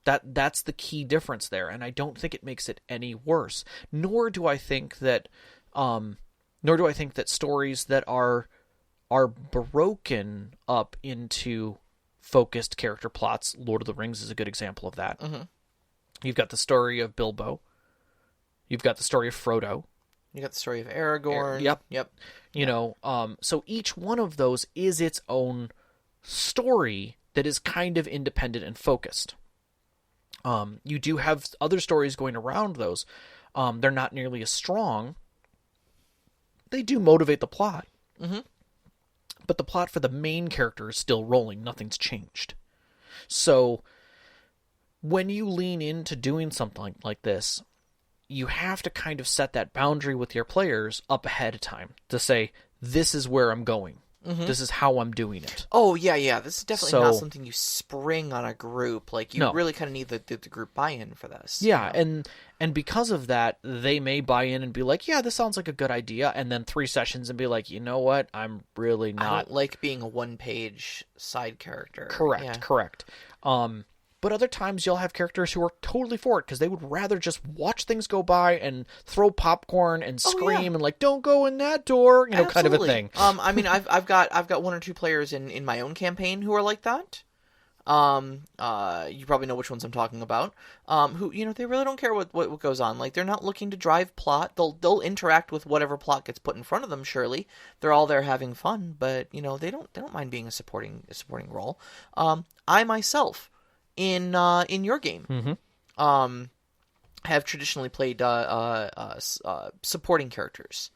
That's the key difference there, and I don't think it makes it any worse. Nor do I think that stories that are broken up into focused character plots. Lord of the Rings is a good example of that. You've got the story of Bilbo. You've got the story of Frodo. You got the story of Aragorn. Yep. You know, so each one of those is its own story that is kind of independent and focused. You do have other stories going around those. They're not nearly as strong. They do motivate the plot. But the plot for the main character is still rolling. Nothing's changed. So when you lean into doing something like this, you have to kind of set that boundary with your players up ahead of time to say, this is where I'm going. This is how I'm doing it. Oh, yeah. This is definitely not something you spring on a group. Like, you really kind of need the group buy-in for this. Yeah, you know? and because of that, they may buy in and be like, yeah, this sounds like a good idea, and then 3 sessions and be like, you know what, I'm really not... I don't like being a one-page side character. Correct. But other times you'll have characters who are totally for it because they would rather just watch things go by and throw popcorn and scream and like, don't go in that door, you know, kind of a thing. I mean, I've got 1 or 2 players in my own campaign who are like that. You probably know which ones I'm talking about. Who, you know, they really don't care what goes on. Like, they're not looking to drive plot. They'll interact with whatever plot gets put in front of them. Surely they're all there having fun, but you know, they don't mind being a supporting role. I myself, in your game, have traditionally played supporting characters.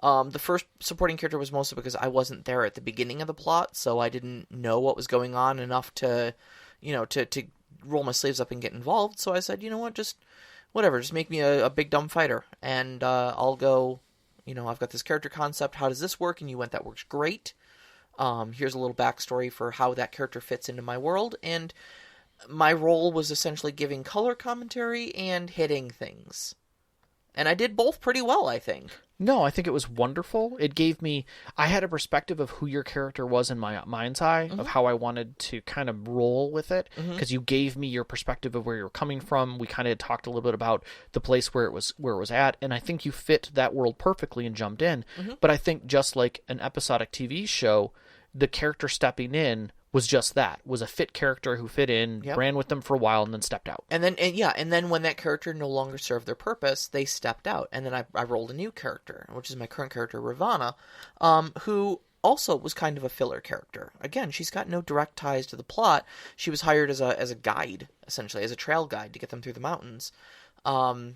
The first supporting character was mostly because I wasn't there at the beginning of the plot, so I didn't know what was going on enough to, you know, to roll my sleeves up and get involved. So I said, you know what, just make me a big dumb fighter, and I'll go. You know, I've got this character concept. How does this work? And you went, that works great. Here's a little backstory for how that character fits into my world, and my role was essentially giving color commentary and hitting things. And I did both pretty well, I think. No, I think it was wonderful. It gave me... I had a perspective of who your character was in my mind's eye, of how I wanted to kind of roll with it, because you gave me your perspective of where you were coming from. We kind of talked a little bit about the place where it was at, and I think you fit that world perfectly and jumped in. But I think just like an episodic TV show, the character stepping in was just that, was a fit character who fit in, ran with them for a while, and then stepped out. And then when that character no longer served their purpose, they stepped out. And then I rolled a new character, which is my current character, Ravana, who also was kind of a filler character. Again, she's got no direct ties to the plot. She was hired as a guide, essentially, as a trail guide to get them through the mountains. I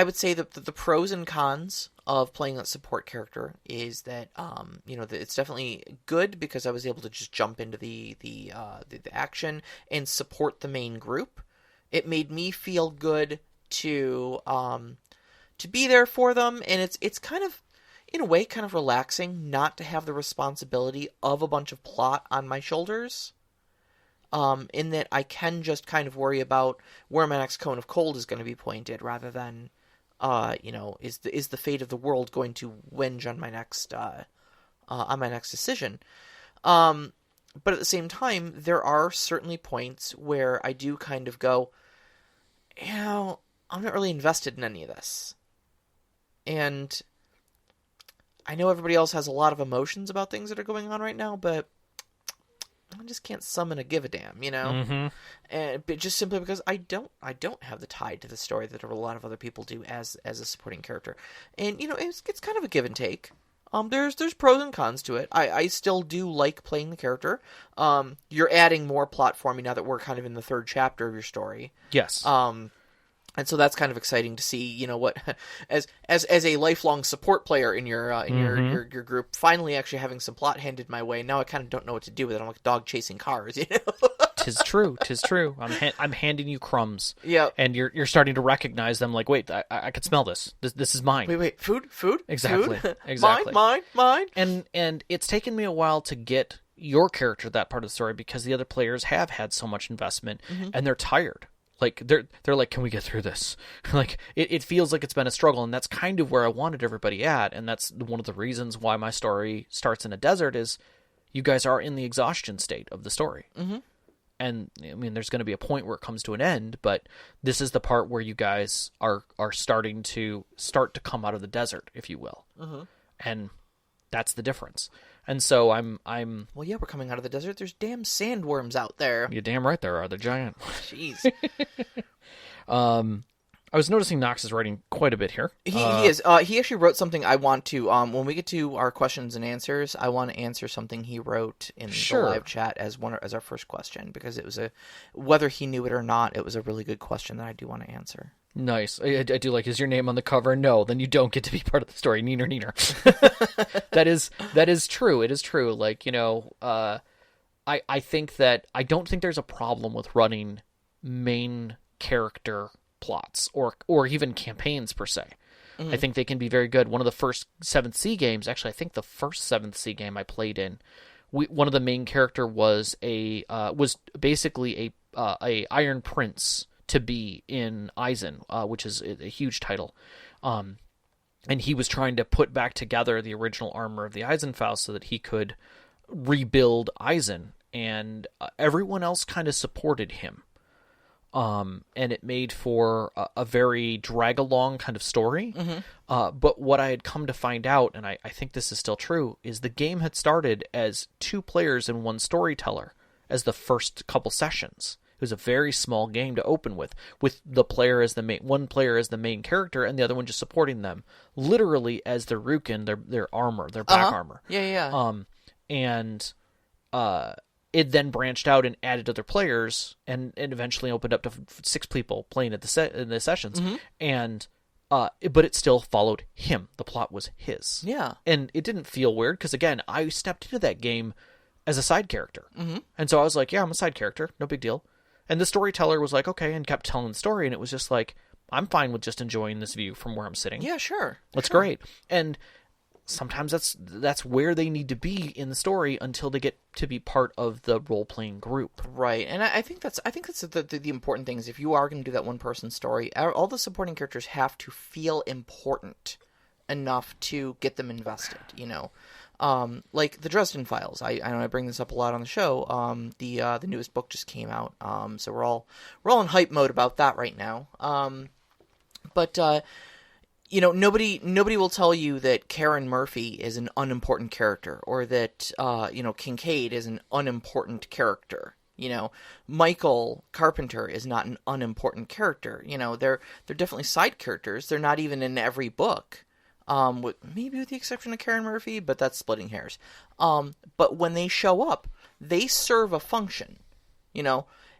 would say that the pros and cons of playing that support character is that, you know, it's definitely good because I was able to just jump into the action and support the main group. It made me feel good to be there for them, and it's kind of, in a way, kind of relaxing not to have the responsibility of a bunch of plot on my shoulders. In that I can just kind of worry about where my next cone of cold is going to be pointed, rather than, you know, is the fate of the world going to whinge on my next decision. But at the same time, there are certainly points where I do kind of go, you know, I'm not really invested in any of this. And I know everybody else has a lot of emotions about things that are going on right now, but I just can't summon a give a damn, you know? But just simply because I don't have the tie to the story that a lot of other people do as a supporting character. And, you know, it's kind of a give and take. There's pros and cons to it. I still do like playing the character. You're adding more plot for me now that we're kind of in the 3rd chapter of your story. Yes. And so that's kind of exciting to see, you know, what as a lifelong support player in your group, finally actually having some plot handed my way. Now I kind of don't know what to do with it. I'm like a dog chasing cars, you know. 'tis true. 'Tis true. I'm handing you crumbs. Yeah. And you're starting to recognize them. Like, wait, I could smell this. This is mine. Wait. Food. Exactly. Food? Exactly. Mine. And it's taken me a while to get your character that part of the story because the other players have had so much investment and they're tired. Like they're like, can we get through this? Like it feels like it's been a struggle, and that's kind of where I wanted everybody at, and that's one of the reasons why my story starts in a desert is you guys are in the exhaustion state of the story. Mm-hmm. And I mean, there's going to be a point where it comes to an end, but this is the part where you guys are starting to come out of the desert, if you will, and that's the difference. And so I'm. Well, yeah, we're coming out of the desert. There's damn sandworms out there. You're damn right there are. They're giant. Jeez. I was noticing Knox is writing quite a bit here. He is. He actually wrote something I want to. When we get to our questions and answers, I want to answer something he wrote in the live chat as our first question, because it was whether he knew it or not, it was a really good question that I do want to answer. Nice. I do like, is your name on the cover? No, then you don't get to be part of the story. Neener. That is true. It is true. Like, I think that I don't think there's a problem with running main character plots or even campaigns per se. Mm-hmm. I think they can be very good. One of the first 7th Sea games, actually, I think the first 7th Sea game I played in, one of the main character was basically a Iron Prince to be in Eisen, which is a huge title. And he was trying to put back together the original armor of the Eisenfaust so that he could rebuild Eisen. And everyone else kind of supported him. And it made for a very drag-along kind of story. Mm-hmm. But what I had come to find out, and I think this is still true, is the game had started as 2 players and 1 storyteller as the first couple sessions. It was a very small game to open with the player as one player as the main character, and the other one just supporting them, literally as their Rukin, their armor, their back armor. Yeah. And it then branched out and added other players, and eventually opened up to 6 people playing in the sessions. Mm-hmm. And but it still followed him. The plot was his. Yeah, and it didn't feel weird because again, I stepped into that game as a side character, and so I was like, yeah, I'm a side character, no big deal. And the storyteller was like, okay, and kept telling the story, and it was just like, I'm fine with just enjoying this view from where I'm sitting. Yeah, sure. That's great. And sometimes that's where they need to be in the story until they get to be part of the role-playing group. Right. And I think that's the important thing is if you are going to do that one-person story, all the supporting characters have to feel important enough to get them invested, like the Dresden Files. I know I bring this up a lot on the show. The newest book just came out, so we're all in hype mode about that right now. But nobody will tell you that Karen Murphy is an unimportant character, or that Kincaid is an unimportant character. Michael Carpenter is not an unimportant character. They're definitely side characters. They're not even in every book. Maybe with the exception of Karen Murphy, but that's splitting hairs. But when they show up, they serve a function.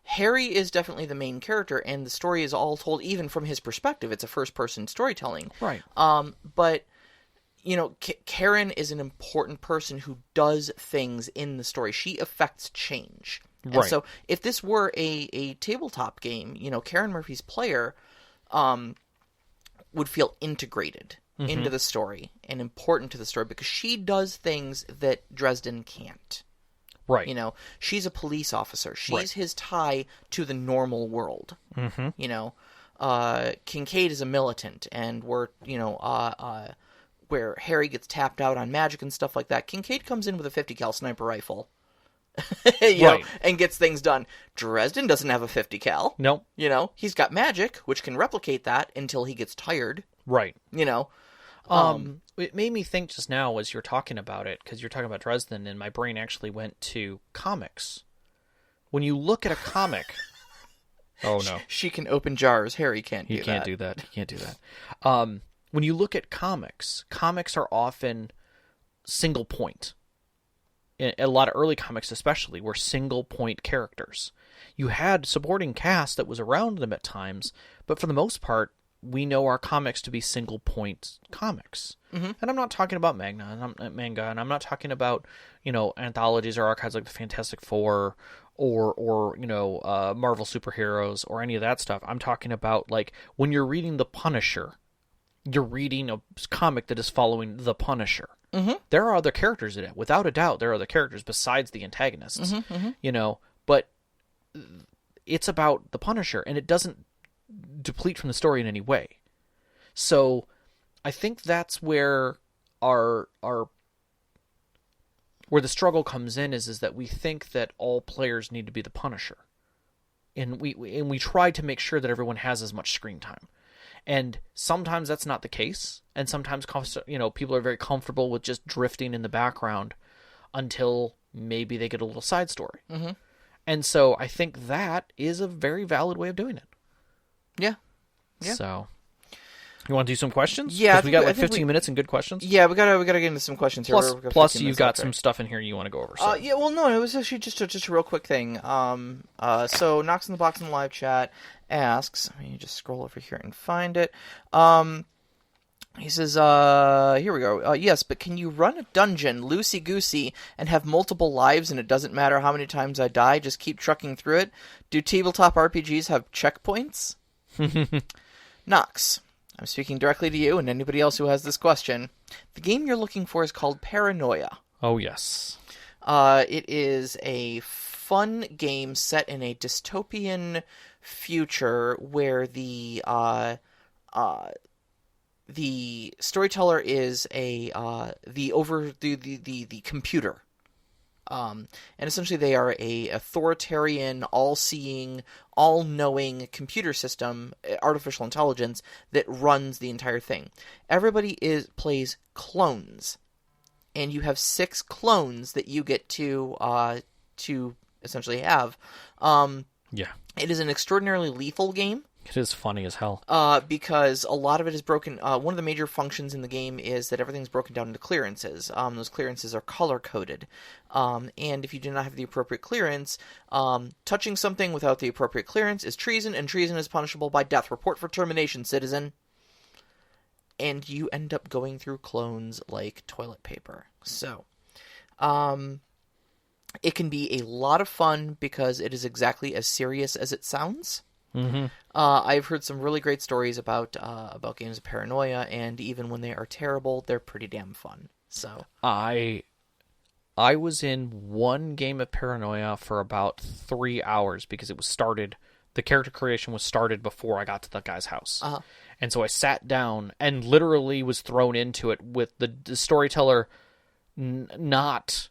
Harry is definitely the main character, and the story is all told even from his perspective. It's a first-person storytelling. Right. But, Karen is an important person who does things in the story. She affects change. Right. And so if this were a tabletop game, Karen Murphy's player would feel integrated into the story and important to the story because she does things that Dresden can't. Right. She's a police officer. She's his tie to the normal world. Mm-hmm. Kincaid is a militant, and where Harry gets tapped out on magic and stuff like that, Kincaid comes in with a 50 cal sniper rifle. And gets things done. Dresden doesn't have a 50 cal. No. He's got magic, which can replicate that until he gets tired. Right. It made me think just now as you're talking about it, because you're talking about Dresden, and my brain actually went to comics. When you look at a comic... Oh, no. She can open jars. Harry can't do that. He can't do that. He can't do that. When you look at comics are often single point. A lot of early comics especially were single point characters. You had supporting cast that was around them at times, but for the most part, we know our comics to be single point comics. Mm-hmm. And I'm not talking about manga, and I'm not talking about, anthologies or archives like the Fantastic Four or Marvel superheroes or any of that stuff. I'm talking about, like, when you're reading The Punisher, you're reading a comic that is following The Punisher. Mm-hmm. There are other characters in it. Without a doubt, there are other characters besides the antagonists. Mm-hmm. But it's about the Punisher, and it doesn't deplete from the story in any way. So I think that's where where the struggle comes in is that we think that all players need to be the Punisher, and we try to make sure that everyone has as much screen time. And sometimes that's not the case, and sometimes people are very comfortable with just drifting in the background until maybe they get a little side story. Mm-hmm. And so I think that is a very valid way of doing it. Yeah. So, you want to do some questions? Yeah, we got 15 minutes and good questions. Yeah, we gotta get into some questions here. Plus you've got some stuff in here you want to go over. So. Yeah, well, no, it was actually just a real quick thing. So Knox in the Box in the live chat asks. Let me just scroll over here and find it. He says, here we go. Yes, but can you run a dungeon loosey-goosey and have multiple lives and it doesn't matter how many times I die, just keep trucking through it? Do tabletop RPGs have checkpoints? Knox, I'm speaking directly to you and anybody else who has this question. The game you're looking for is called Paranoia. Oh, yes. It is a fun game set in a dystopian future where the storyteller is the computer, and essentially they are a authoritarian, all-seeing, all-knowing computer system, artificial intelligence that runs the entire thing. Everybody plays clones, and you have 6 clones that you get to essentially have. Yeah, it is an extraordinarily lethal game. It is funny as hell. Because a lot of it is broken. One of the major functions in the game is that everything's broken down into clearances. Those clearances are color-coded. And if you do not have the appropriate clearance, touching something without the appropriate clearance is treason, and treason is punishable by death. Report for termination, citizen. And you end up going through clones like toilet paper. So, it can be a lot of fun because it is exactly as serious as it sounds. Mm-hmm. I've heard some really great stories about games of Paranoia, and even when they are terrible, they're pretty damn fun. So I was in one game of Paranoia for about 3 hours because it was started. The character creation was started before I got to the guy's house, and so I sat down and literally was thrown into it with the storyteller not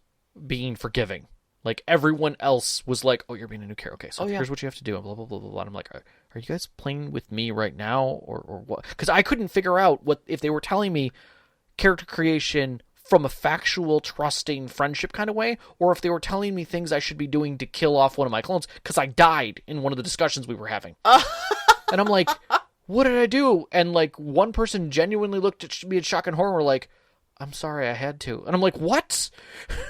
being forgiving. Like, everyone else was like, oh, you're being a new character. Okay, so here's what you have to do, and blah, blah, blah, blah, blah. And I'm like, are you guys playing with me right now, or what? Because I couldn't figure out if they were telling me character creation from a factual, trusting friendship kind of way, or if they were telling me things I should be doing to kill off one of my clones, because I died in one of the discussions we were having. And I'm like, what did I do? And, like, one person genuinely looked at me in shock and horror and were like, I'm sorry, I had to. And I'm like, what?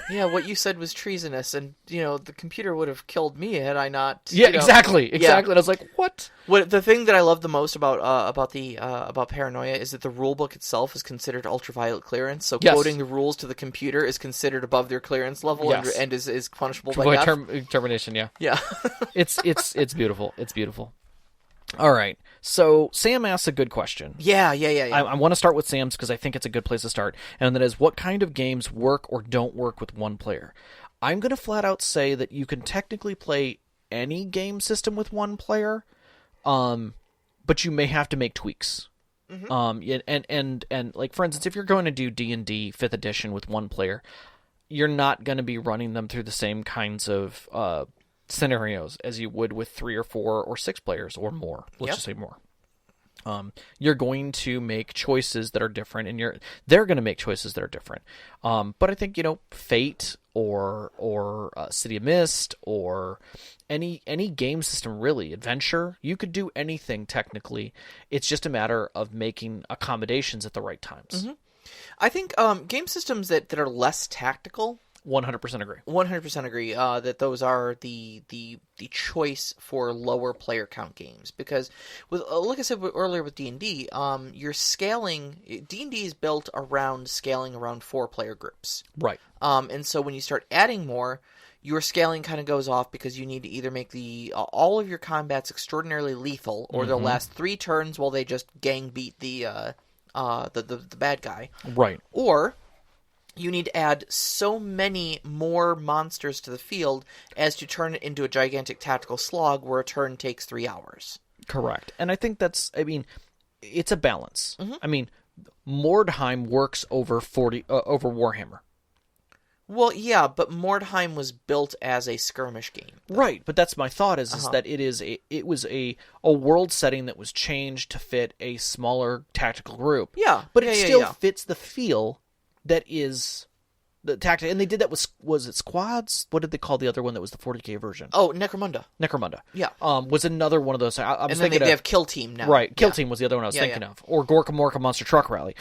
Yeah, what you said was treasonous, and, the computer would have killed me had I not... Yeah, exactly. Yeah. And I was like, what? The thing that I love the most about Paranoia is that the rulebook itself is considered ultraviolet clearance, so quoting the rules to the computer is considered above their clearance level and is punishable by death. Termination, yeah. Yeah. It's beautiful. It's beautiful. All right. So Sam asks a good question. Yeah. I want to start with Sam's because I think it's a good place to start. And that is, what kind of games work or don't work with one player? I'm going to flat out say that you can technically play any game system with one player, but you may have to make tweaks. Mm-hmm. And like, for instance, if you're going to do D&D 5th edition with one player, you're not going to be running them through the same kinds of scenarios as you would with 3 or 4 or 6 players or more. Let's just say more. You're going to make choices that are different, and they're going to make choices that are different. But I think, Fate or City of Mist or any game system, really, Adventure, you could do anything technically. It's just a matter of making accommodations at the right times. Mm-hmm. I think game systems that are less tactical 100% agree. 100% agree that those are the choice for lower player count games, because with like I said earlier with D&D, you're scaling. D&D is built around scaling around 4-player groups, right? And so when you start adding more, your scaling kind of goes off because you need to either make the all of your combats extraordinarily lethal, or they'll last 3 turns while they just gang beat the bad guy, right? Or you need to add so many more monsters to the field as to turn it into a gigantic tactical slog where a turn takes 3 hours. Correct. And I think it's a balance. I mean, Mordheim works over over Warhammer. Well, yeah, but Mordheim was built as a skirmish game. Right, but that's my thought is that it was a world setting that was changed to fit a smaller tactical group. Yeah. But it still fits the feel that is the tactic, and they did that with, was it Squads? What did they call the other one that was the 40K version? Oh, Necromunda. Yeah. Was another one of those. I was thinking they have Kill Team now. Right, Kill Team was the other one I was thinking of. Or Gorka Morka Monster Truck Rally.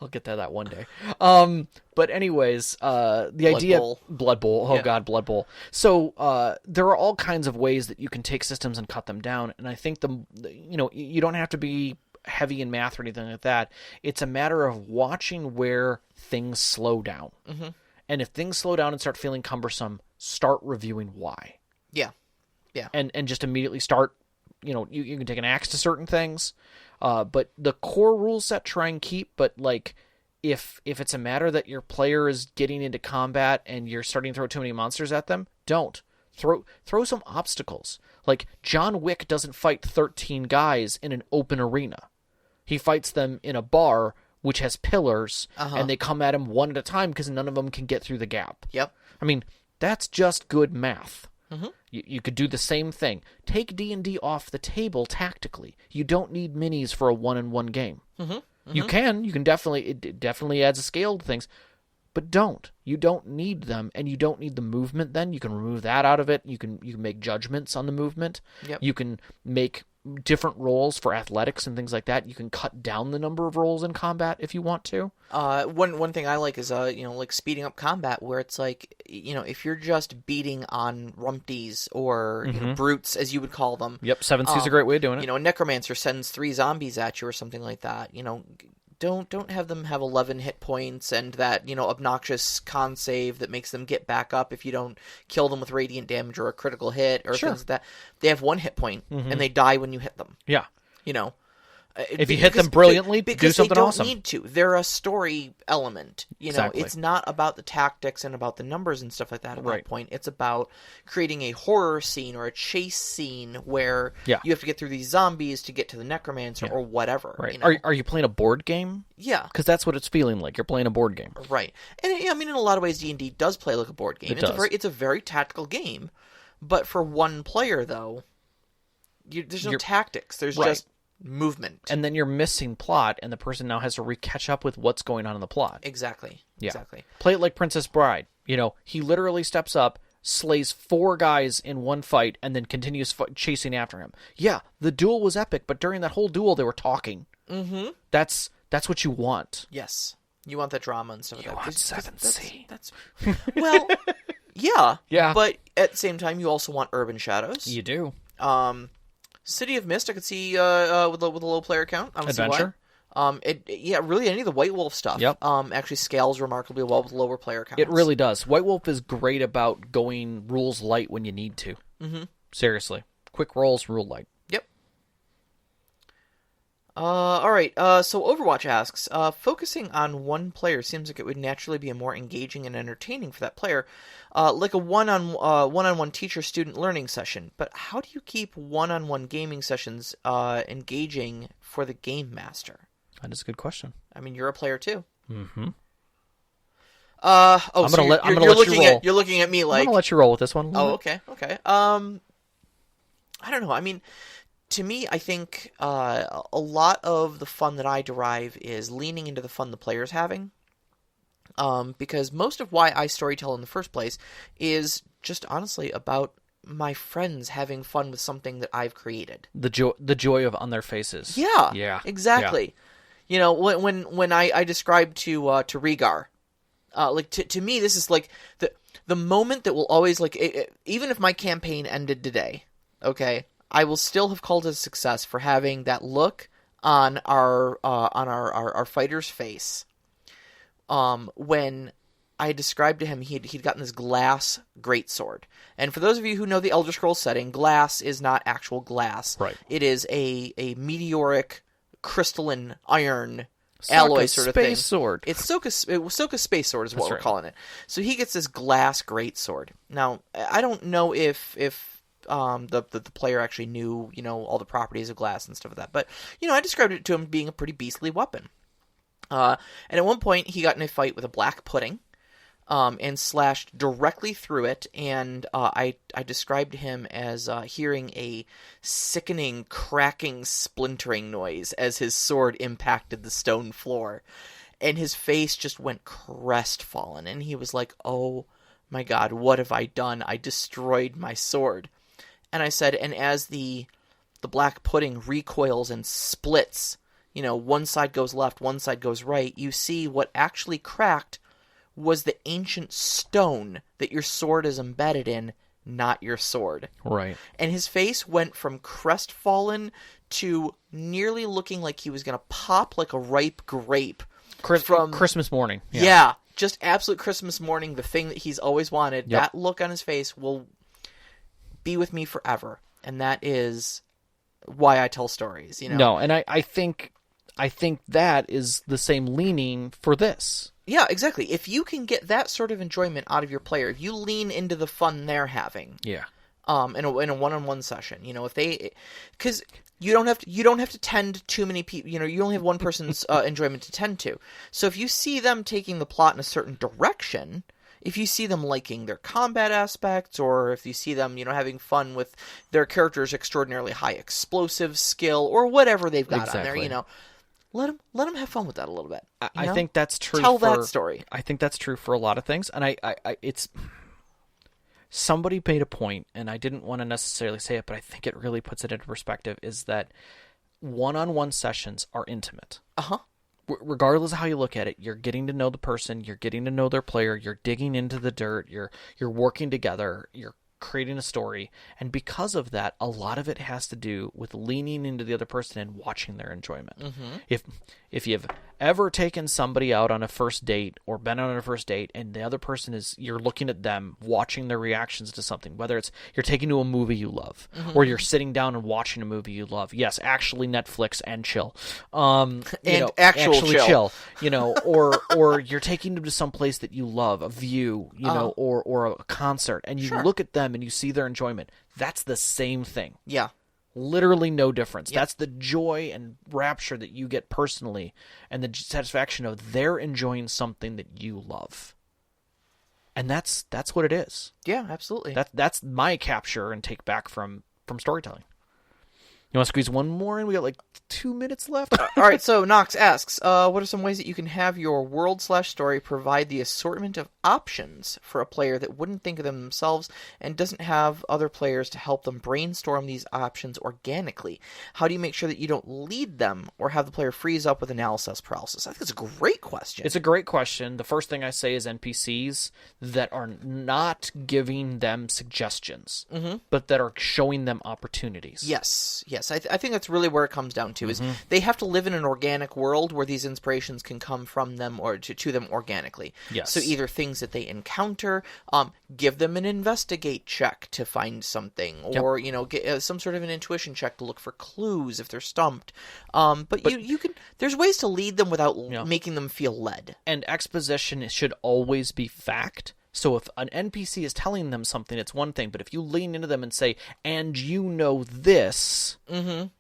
I'll get to that one day. But anyways, the idea... Blood Bowl. Oh, God, Blood Bowl. So there are all kinds of ways that you can take systems and cut them down, and I think you don't have to be heavy in math or anything like that. It's a matter of watching where things slow down. And if things slow down and start feeling cumbersome, start reviewing why. Yeah. And just immediately start, you can take an axe to certain things. But the core rule set, try and keep, but like if it's a matter that your player is getting into combat and you're starting to throw too many monsters at them, don't. Throw some obstacles. Like, John Wick doesn't fight 13 guys in an open arena. He fights them in a bar, which has pillars, and they come at him one at a time because none of them can get through the gap. Yep. I mean, that's just good math. You could do the same thing. Take D&D off the table tactically. You don't need minis for a one-on-one game. You can definitely, it definitely adds a scale to things, but don't. You don't need them, and you don't need the movement then. You can remove that out of it. You can make judgments on the movement. Yep. You can make different roles for athletics and things like that. You can cut down the number of roles in combat if you want to. One thing I like is like speeding up combat, where it's like, if you're just beating on rumpties or brutes, as you would call them. Yep, 7th is a great way of doing it. A necromancer sends 3 zombies at you or something like that. Don't have them have 11 hit points and that, obnoxious con save that makes them get back up if you don't kill them with radiant damage or a critical hit or things like that. They have 1 hit point and they die when you hit them. Yeah. If you hit them brilliantly, do something awesome. They don't need to. They're a story element. Exactly. It's not about the tactics and about the numbers and stuff like that at that point. It's about creating a horror scene or a chase scene where you have to get through these zombies to get to the necromancer or whatever. Right. Are you playing a board game? Yeah. Because that's what it's feeling like. You're playing a board game. Right. And in a lot of ways, D&D does play like a board game. It's a very tactical game. But for one player, though, there's no tactics. There's just movement. And then you're missing plot, and the person now has to catch up with what's going on in the plot. Exactly. Play it like Princess Bride. He literally steps up, slays 4 guys in one fight, and then continues chasing after him. Yeah, the duel was epic, but during that whole duel, they were talking. That's what you want. Yes. You want that drama and stuff like that. You want 7C. That's well, yeah. Yeah. But at the same time, you also want urban shadows. You do. City of Mist, I could see with a low player count. I don't Adventure. See why. Really, any of the White Wolf stuff. Yep. Actually scales remarkably well with lower player counts. It really does. White Wolf is great about going rules light when you need to. Seriously, quick rolls, rule light. Yep. All right. So Overwatch asks, focusing on one player seems like it would naturally be more engaging and entertaining for that player, like a one-on-one teacher-student learning session. But how do you keep one-on-one gaming sessions engaging for the game master? That is a good question. I mean, you're a player too. I'm gonna let you roll. You're looking at me like I'm gonna let you roll with this one. Oh, okay. I don't know. I mean, to me, I think a lot of the fun that I derive is leaning into the fun the player's having. Because most of why I storytell in the first place is just honestly about my friends having fun with something that I've created. The joy on their faces. Yeah. Exactly. Yeah. When I described to Rhaegar, To me, this is like the moment that will always even if my campaign ended today, okay, I will still have called it a success for having that look on our fighter's face when I described to him he'd gotten this glass greatsword. And for those of you who know the Elder Scrolls setting, glass is not actual glass. Right. It is a meteoric crystalline iron alloy sort of thing. Space sword. It's Soka Space Sword is what we're calling it. So he gets this glass greatsword. Now, I don't know if the player actually knew, all the properties of glass and stuff like that. But, I described it to him being a pretty beastly weapon. And at one point, he got in a fight with a black pudding. And slashed directly through it, and I described him as hearing a sickening, cracking, splintering noise as his sword impacted the stone floor. And his face just went crestfallen, and he was like, oh my god, what have I done? I destroyed my sword. And I said, and as the black pudding recoils and splits, one side goes left, one side goes right, you see what actually cracked was the ancient stone that your sword is embedded in, not your sword. Right. And his face went from crestfallen to nearly looking like he was going to pop like a ripe grape. From Christmas morning. Yeah, just absolute Christmas morning, the thing that he's always wanted. Yep. That look on his face will be with me forever. And that is why I tell stories, No, and I think that is the same leaning for this. Yeah, exactly. If you can get that sort of enjoyment out of your player, if you lean into the fun they're having, yeah, in a one-on-one session, if they, because you don't have to tend too many people, you only have one person's enjoyment to tend to. So if you see them taking the plot in a certain direction, if you see them liking their combat aspects, or if you see them, having fun with their character's extraordinarily high explosive skill, or whatever they've got on there, let them have fun with that a little bit. I think that's true. Tell that story. I think that's true for a lot of things, and I it's somebody made a point, and I didn't want to necessarily say it, but I think it really puts it into perspective. Is that one-on-one sessions are intimate. Regardless of how you look at it, you're getting to know the person, you're getting to know their player, you're digging into the dirt, you're working together, you're creating a story, and because of that, a lot of it has to do with leaning into the other person and watching their enjoyment. If you've ever taken somebody out on a first date or been out on a first date, and the other person you're looking at them, watching their reactions to something, whether it's you're taking to a movie you love, or you're sitting down and watching a movie you love. Yes, actually Netflix and chill. Actually chill. Or you're taking them to some place that you love, a view, or a concert, and you look at them and you see their enjoyment. That's the same thing. Yeah. Literally no difference. Yep. That's the joy and rapture that you get personally, and the satisfaction of they're enjoying something that you love. And that's what it is. Yeah, absolutely. That's my capture and take back from storytelling. You want to squeeze one more in? We got 2 minutes left. All right, so Knox asks, what are some ways that you can have your world/story provide the assortment of options for a player that wouldn't think of them themselves and doesn't have other players to help them brainstorm these options organically? How do you make sure that you don't lead them or have the player freeze up with analysis paralysis? I think it's a great question. It's a great question. The first thing I say is NPCs that are not giving them suggestions, but that are showing them opportunities. Yes. I think that's really where it comes down to, is they have to live in an organic world where these inspirations can come from them or to them organically. Yes. So either things that they encounter, give them an investigate check to find something, or get some sort of an intuition check to look for clues if they're stumped. But you can. There's ways to lead them without making them feel led. And exposition should always be fact. So if an NPC is telling them something, it's one thing. But if you lean into them and say, and you know this,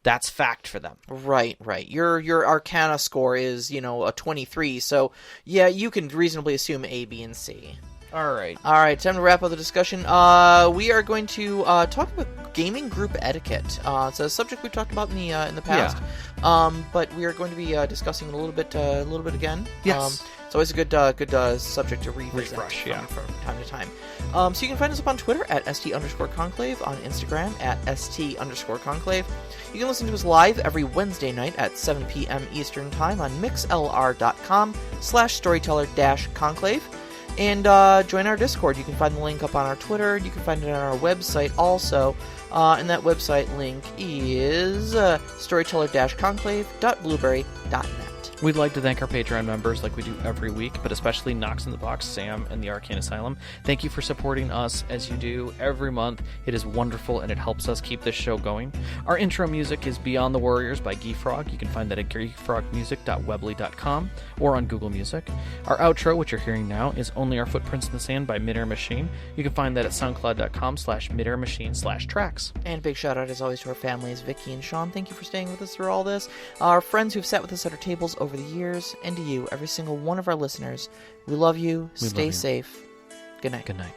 that's fact for them. Right. Your Arcana score is, a 23. So, yeah, you can reasonably assume A, B, and C. All right, time to wrap up the discussion. We are going to talk about gaming group etiquette. It's a subject we've talked about in the past. Yeah. But we are going to be discussing it a little bit again. Yes. It's always a good subject to revisit from time to time. So you can find us up on Twitter at @ST_Conclave, on Instagram at @ST_Conclave. You can listen to us live every Wednesday night at 7 p.m. Eastern Time on mixlr.com/storyteller-conclave. And join our Discord. You can find the link up on our Twitter. You can find it on our website also. And that website link is storyteller-conclave.blueberry.net. We'd like to thank our Patreon members like we do every week, but especially Knox in the Box, Sam, and the Arcane Asylum. Thank you for supporting us as you do every month. It is wonderful, and it helps us keep this show going. Our intro music is Beyond the Warriors by Geefrog. You can find that at geefrogmusic.weebly.com or on Google Music. Our outro, which you're hearing now, is Only Our Footprints in the Sand by Midair Machine. You can find that at soundcloud.com/midairmachine/tracks. And big shout out, as always, to our families, Vicky and Sean. Thank you for staying with us through all this. Our friends who've sat with us at our tables over the years, and to you, every single one of our listeners. We love you. Stay safe. Good night. Good night.